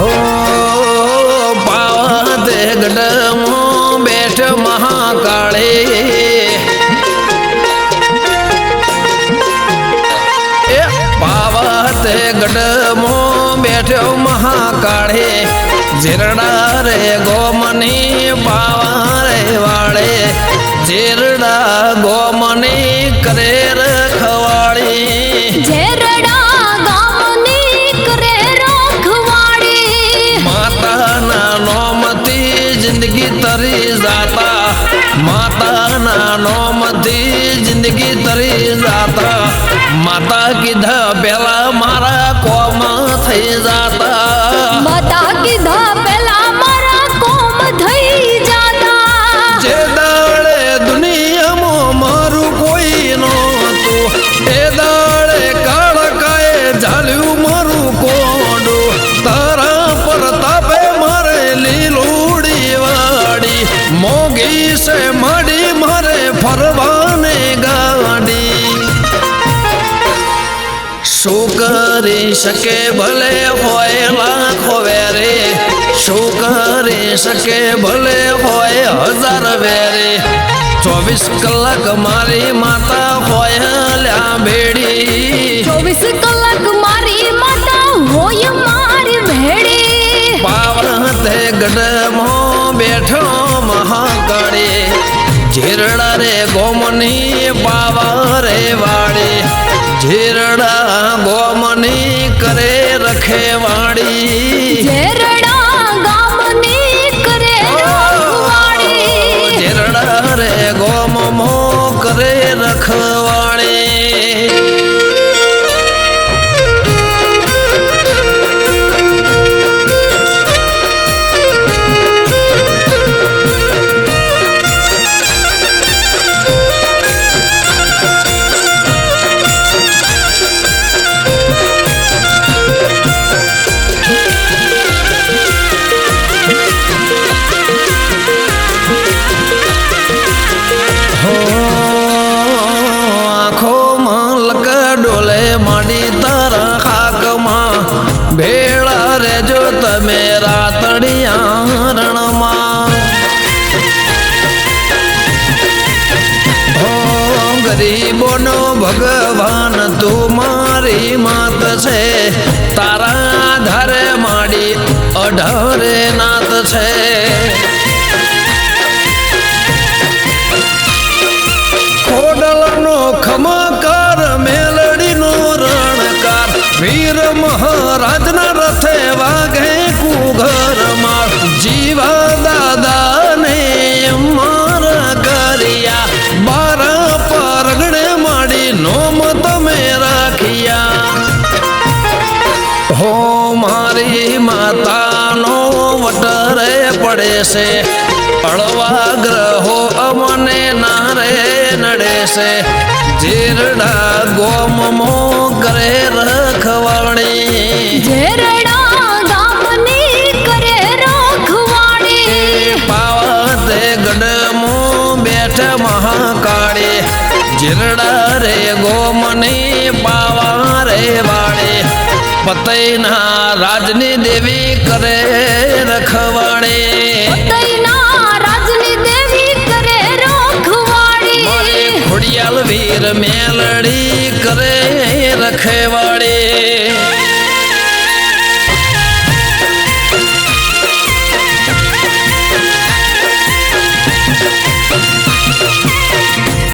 ओ पावत गडमो बैठ महाकाले पावत गडमो बैठो महाकाले झेरड़ा रे गोमनी पावारे वाले झेरड़ा गोमनी करे रखवाड़ी झेरड़ा गोमनी करे रखवाड़ी माता ना नोमती जिंदगी तरी जाता माता ना नोमती जिंदगी तरी जाता माता कीधा पेला मारा कोम थई जाता माता कीधा पेला मारा कोम थई जाता जे दाड़े दुनिया मो मारू कोई नो तू ए दाड़े काळ काए झाल्यू मारू कोंडू तारा परतापे मारे लीलूड़ी वाड़ी मोगी से माड़ी मारे फरवाने गाड़ी शू करी सके भले होय लाखो वेरे शू करी सके भले होय हजार वेरे 24 कलाक मारी माता होय ल्या भेड़ी 24 कलाक मारी माता होय मारी भेड़ी पावत गडमो बैठो महाकाळे झेरड़ा रे गोमनी पावारे वाड़ी झेरड़ा गोमनी करे रखे वाड़ी झेरड़ा गोमनी करे रखवाड़ी झेरड़ा रे गोमो करे रखवाड़ी भेड़ा रे जो तमेरा तड़िया रणमा हो गरीबो नो भगवान तू मारी मात छे तारा धरे माड़ी अढरे नाथ छे खोडल नो खमाकार मेलड़ी नो रणकार वीर महाराज न रथे वागे कुघर मार जीवा दादा ने मारा करिया 12 परगणे माड़ी नोम तमे राखिया हो मारी माता नो वटरे पड़े से अड़वा ग्रहो अमने नारे नड़े से झेरड़ा गोमो करे रखवाड़ी झेरड़ा गोमनी करे रखवाड़ी पावत गडमो बैठ महाकाळे झेरड़ा रे गोमनी पावारे वाड़े पतैना राजनी देवी करे रखवाड़ी पतैना राजनी देवी करे रखवाड़ी खोड़ियाल वीर मेलड़ी करे रखवाड़ी।